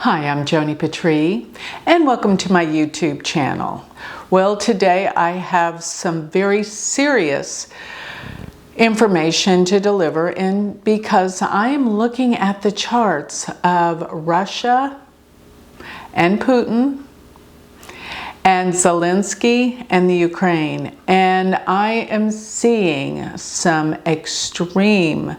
Hi, I'm Joni Patry, and welcome to my YouTube channel. Well, today I have some very serious information to deliver because I am looking at the charts of Russia and Putin and Zelenskyy and the Ukraine, and I am seeing some extreme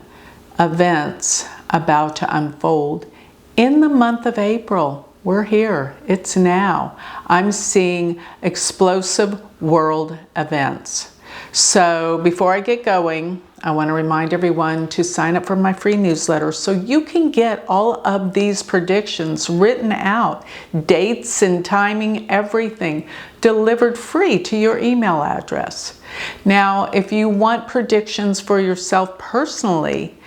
events about to unfold in the month of April. We're here. It's now. I'm seeing explosive world events. So before I get going, I want to remind everyone to sign up for my free newsletter so you can get all of these predictions written out, dates and timing, everything delivered free to your email address. Now, if you want predictions for yourself personally,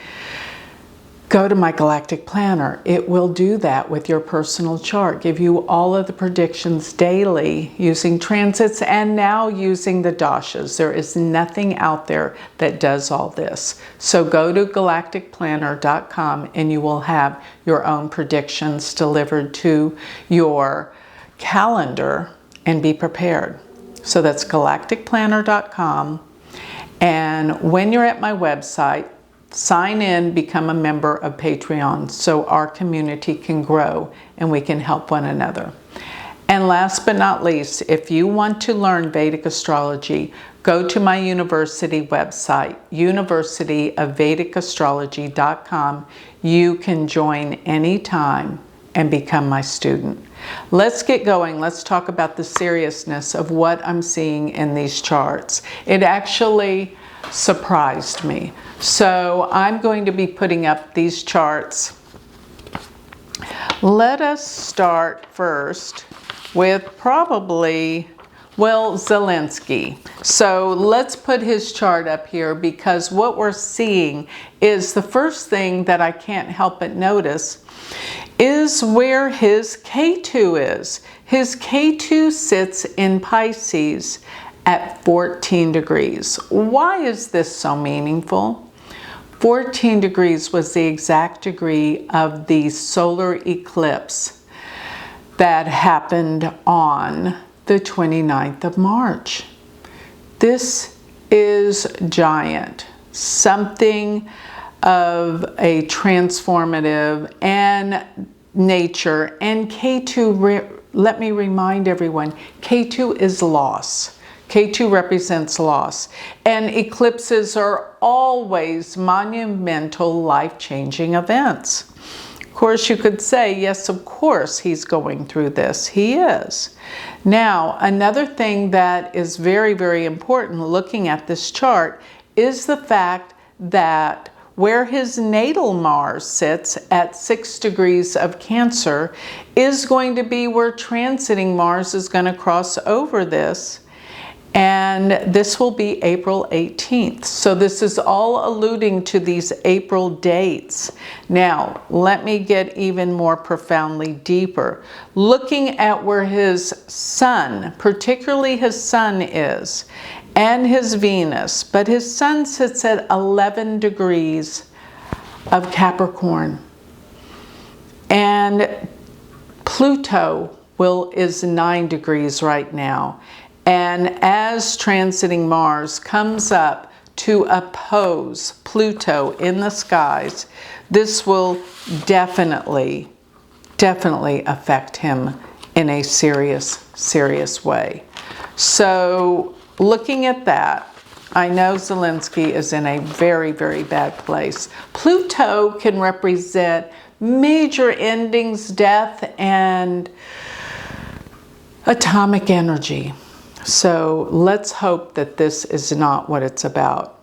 go to my galactic planner. It will do that with your personal chart, give you all of the predictions daily using transits and now using the dashas. There is nothing out there that does all this. So go to galacticplanner.com and you will have your own predictions delivered to your calendar and be prepared. So that's galacticplanner.com. And when you're at my website, sign in, become a member of Patreon so our community can grow and we can help one another. And last but not least, if you want to learn Vedic astrology, go to my university website, universityofvedicastrology.com. You can join anytime and become my student. Let's get going. Let's talk about the seriousness of what I'm seeing in these charts. It actually surprised me. So I'm going to be putting up these charts. Let us start first with probably, well, Zelenskyy. So let's put his chart up here because what we're seeing is the first thing that I can't help but notice is where his K2 is. His K2 sits in Pisces at 14 degrees. Why is this so meaningful? 14 degrees was the exact degree of the solar eclipse that happened on the 29th of March. This is giant, something of a transformative and nature. And K2, let me remind everyone, K2 is loss. K2 represents loss, and eclipses are always monumental, life-changing events. Of course, you could say, yes, of course he's going through this. He is. Now, another thing that is very, very important looking at this chart is the fact that where his natal Mars sits at 6 degrees of Cancer is going to be where transiting Mars is going to cross over this. And this will be April 18th. So this is all alluding to these April dates. Now, let me get even more profoundly deeper. Looking at where his sun, particularly his sun is, and his Venus, but his sun sits at 11 degrees of Capricorn. And Pluto is 9 degrees right now. And as transiting Mars comes up to oppose Pluto in the skies, this will definitely affect him in a serious way. So looking at that, I know Zelenskyy is in a very, very bad place. Pluto can represent major endings, death, and atomic energy. So let's hope that this is not what it's about.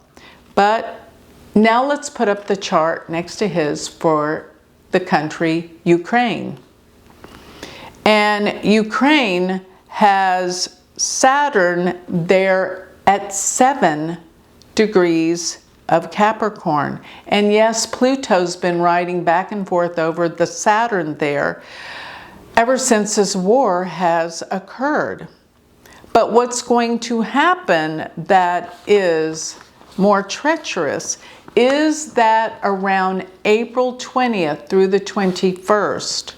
But now let's put up the chart next to his for the country Ukraine. And Ukraine has Saturn there at 7 degrees of Capricorn. And yes, Pluto's been riding back and forth over the Saturn there ever since this war has occurred. But what's going to happen that is more treacherous is that around April 20th through the 21st,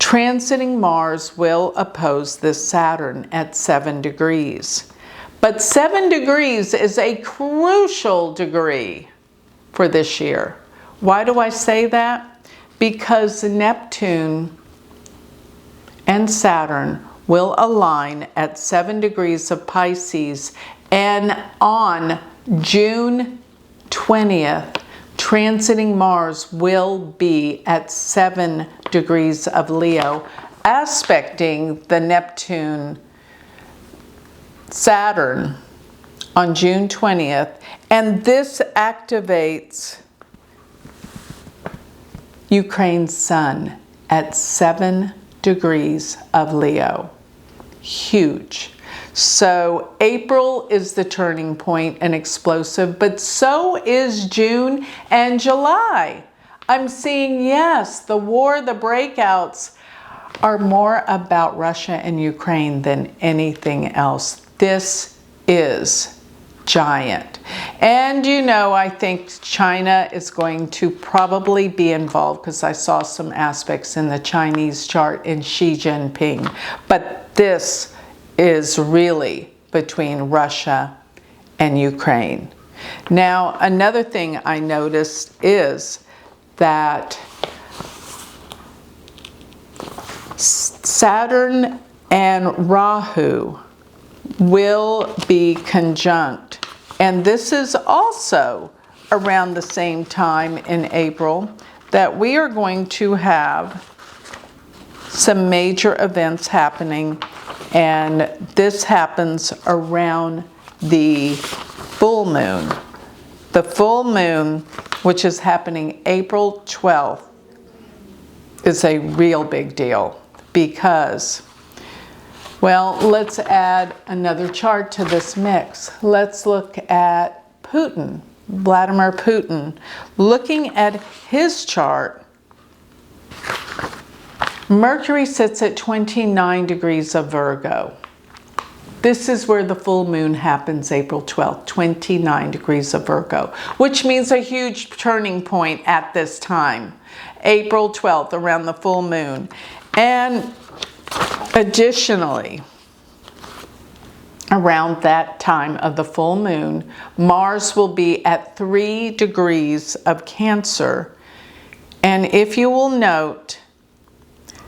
transiting Mars will oppose this Saturn at 7 degrees. But 7 degrees is a crucial degree for this year. Why do I say that? Because Neptune and Saturn will align at 7 degrees of Pisces, and on June 20th, transiting Mars will be at 7 degrees of Leo, aspecting the Neptune Saturn on June 20th, and this activates Ukraine's sun at 7 degrees of Leo. Huge. So April is the turning point and explosive, but so is June and July. I'm seeing, yes, the war, the breakouts are more about Russia and Ukraine than anything else. This is giant. And you know, I think China is going to probably be involved because I saw some aspects in the Chinese chart in Xi Jinping. But this is really between Russia and Ukraine. Now, another thing I noticed is that Saturn and Rahu will be conjunct. And this is also around the same time in April that we are going to have some major events happening. And this happens around the full moon. The full moon, which is happening April 12th, is a real big deal because, well, let's add another chart to this mix. Let's look at Putin, Vladimir Putin. Looking at his chart, Mercury sits at 29 degrees of Virgo. This is where the full moon happens, April 12th, 29 degrees of Virgo, which means a huge turning point at this time, April 12th, around the full moon. And additionally, around that time of the full moon, Mars will be at 3 degrees of Cancer. And if you will note,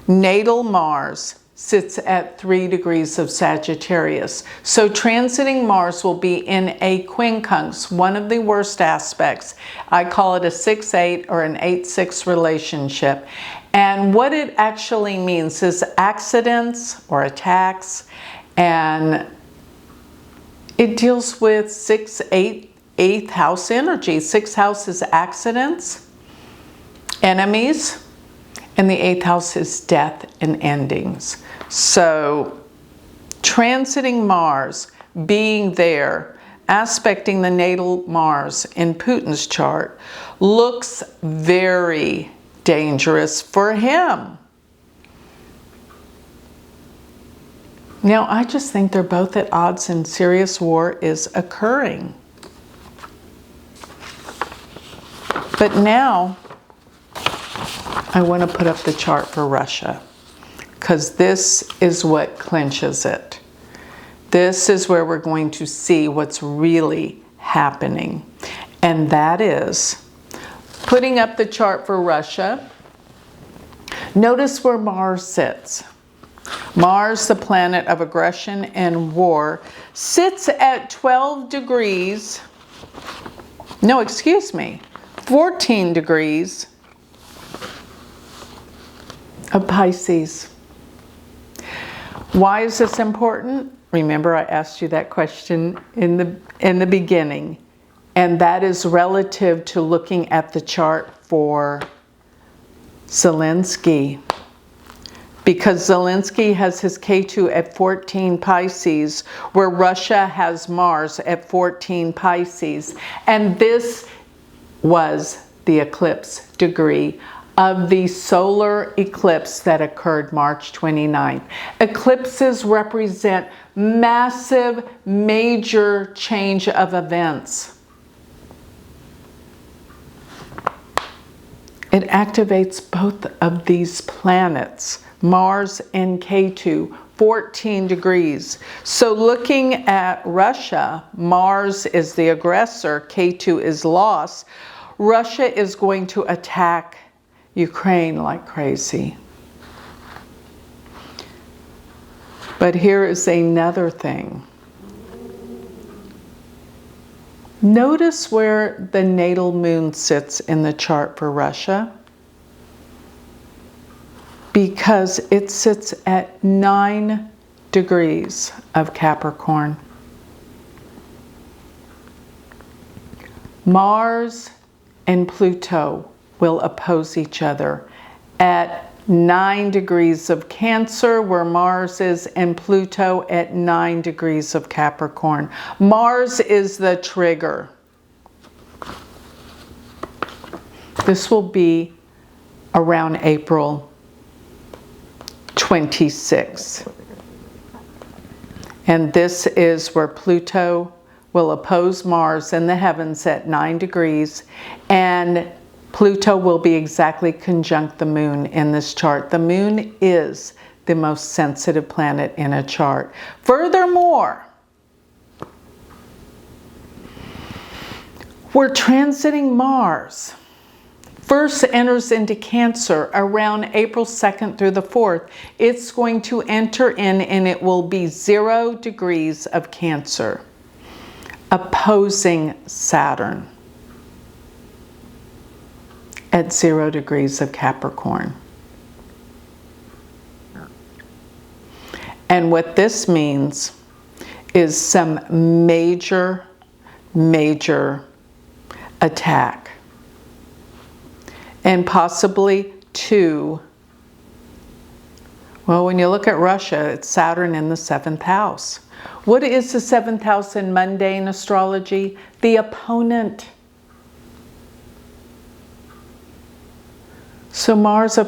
natal Mars sits at 3 degrees of Sagittarius. So transiting Mars will be in a quincunx, one of the worst aspects. I call it a 6-8 or an 8-6 relationship. And what it actually means is accidents or attacks, and it deals with 6, 8, 8th house energy. 6th house is accidents, enemies, and the 8th house is death and endings. So transiting Mars, being there, aspecting the natal Mars in Putin's chart, looks very dangerous for him. Now, I just think they're both at odds and serious war is occurring. But now, I want to put up the chart for Russia, because this is what clinches it. This is where we're going to see what's really happening. And that is, putting up the chart for Russia, notice where Mars sits. Mars, the planet of aggression and war, sits at 12 degrees, 14 degrees of Pisces. Why is this important? Remember, I asked you that question in the beginning, and that is relative to looking at the chart for Zelenskyy. Because Zelenskyy has his K2 at 14 Pisces, where Russia has Mars at 14 Pisces. And this was the eclipse degree of the solar eclipse that occurred March 29th. Eclipses represent massive, major change of events. It activates both of these planets, Mars and K2, 14 degrees. So looking at Russia, Mars is the aggressor, K2 is loss. Russia is going to attack Ukraine like crazy. But here is another thing. Notice where the natal moon sits in the chart for Russia, because it sits at 9 degrees of Capricorn. Mars and Pluto will oppose each other at 9 degrees of Cancer, where Mars is, and Pluto at 9 degrees of Capricorn. Mars is the trigger. This will be around April 26. And this is where Pluto will oppose Mars in the heavens at 9 degrees, and Pluto will be exactly conjunct the moon in this chart. The moon is the most sensitive planet in a chart. Furthermore, we're transiting Mars. First enters into Cancer around April 2nd through the 4th. It's going to enter in and it will be 0 degrees of Cancer, opposing Saturn at 0 degrees of Capricorn. And what this means is some major attack. And possibly 2. Well, when you look at Russia, it's Saturn in the 7th house. What is the 7th house in mundane astrology? The opponent. So Mars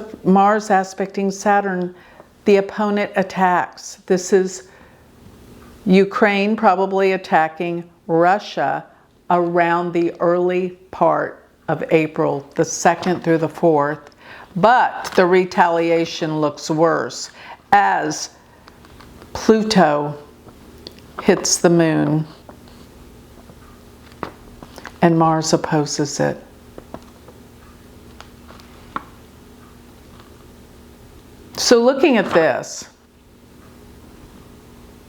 aspecting Saturn, the opponent attacks. This is Ukraine probably attacking Russia around the early part of April, the 2nd through the 4th. But the retaliation looks worse as Pluto hits the moon and Mars opposes it. So looking at this,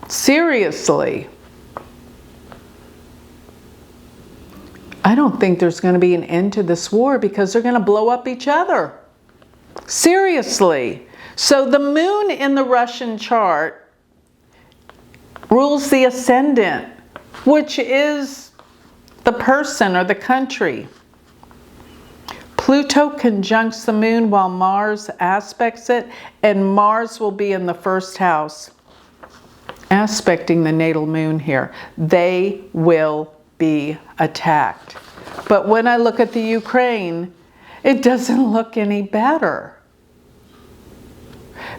seriously, I don't think there's going to be an end to this war because they're going to blow up each other. Seriously. So the moon in the Russian chart rules the ascendant, which is the person or the country. Pluto conjuncts the moon while Mars aspects it, and Mars will be in the 1st house, aspecting the natal moon here. They will be attacked. But when I look at the Ukraine, it doesn't look any better.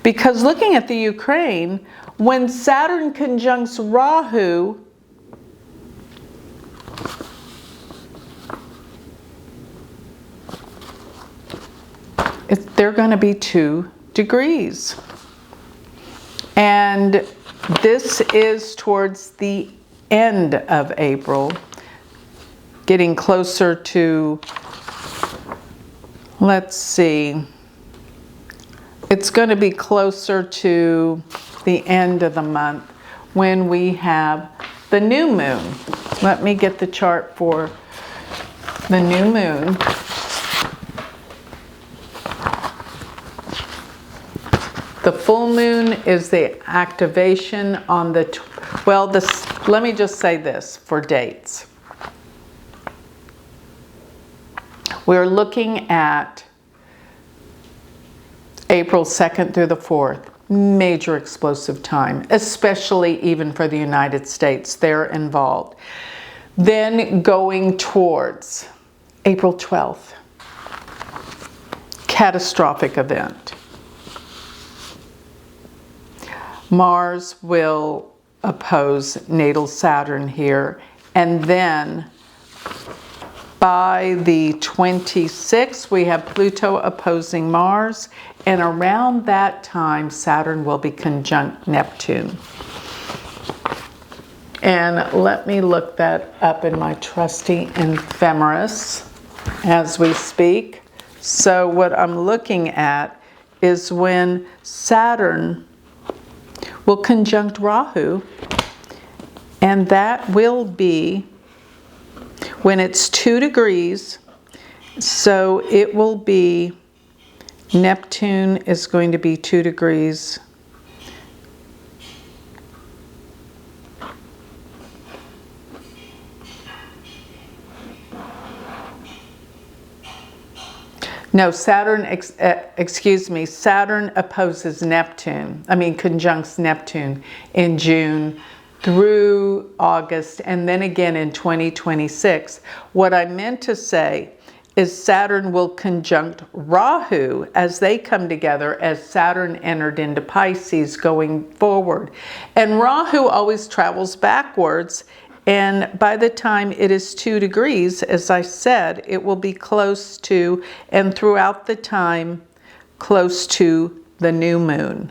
Because looking at the Ukraine, when Saturn conjuncts Rahu, they're going to be 2 degrees. And this is towards the end of April, getting closer to, let's see, it's going to be closer to the end of the month when we have the new moon. Let me get the chart for the new moon. The full moon is the activation on the, let me just say this for dates. We're looking at April 2nd through the 4th, major explosive time, especially even for the United States, they're involved. Then going towards April 12th, catastrophic event. Mars will oppose natal Saturn here, and then By the 26th, we have Pluto opposing Mars, and around that time, Saturn will be conjunct Neptune. And let me look that up in my trusty ephemeris as we speak. So what I'm looking at is when Saturn will conjunct Rahu, and that will be when it's 2 degrees. So it will be, Neptune is going to be 2 degrees. No, Saturn opposes Neptune. Conjuncts Neptune in June through August, and then again in 2026. What I meant to say is Saturn will conjunct Rahu as they come together, as Saturn entered into Pisces going forward. And Rahu always travels backwards. And by the time it is 2 degrees, as I said, it will be close to, and throughout the time, close to the new moon.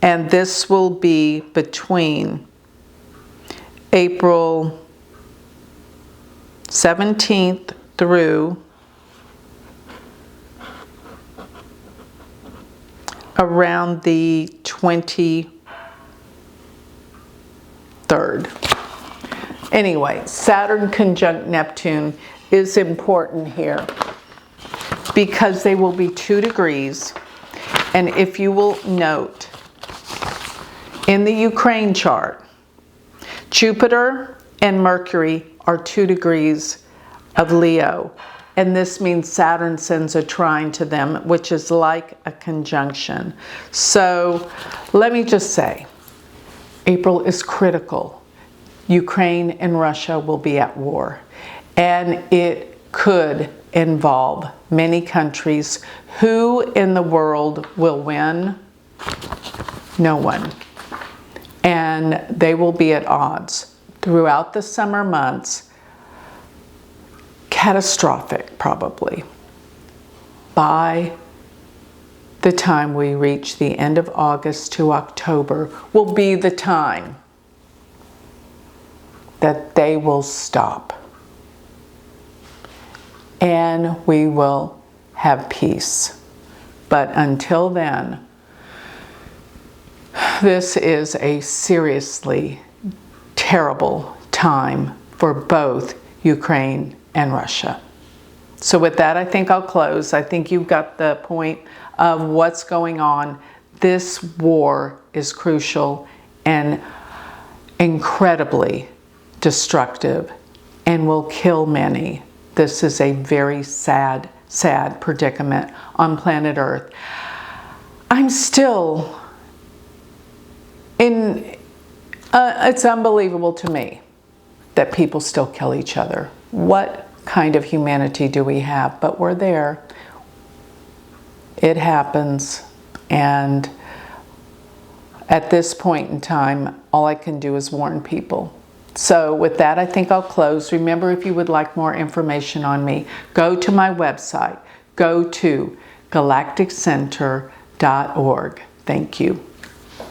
And this will be between April 17th through around the 23rd. Anyway, Saturn conjunct Neptune is important here because they will be 2 degrees. And if you will note, in the Ukraine chart, Jupiter and Mercury are 2 degrees of Leo. And this means Saturn sends a trine to them, which is like a conjunction. So let me just say, April is critical. Ukraine and Russia will be at war, and it could involve many countries. Who in the world will win? No one. And they will be at odds throughout the summer months, catastrophic probably. By the time we reach the end of August to October will be the time that they will stop. And we will have peace. But until then, this is a seriously terrible time for both Ukraine and Russia. So with that, I think I'll close. I think you've got the point of what's going on. This war is crucial and incredibly destructive and will kill many. This is a very sad, sad predicament on planet Earth. I'm still it's unbelievable to me that people still kill each other. What kind of humanity do we have? But we're there. It happens. And at this point in time, all I can do is warn people. So with that, I think I'll close. Remember, if you would like more information on me, go to my website. Go to galacticcenter.org. Thank you.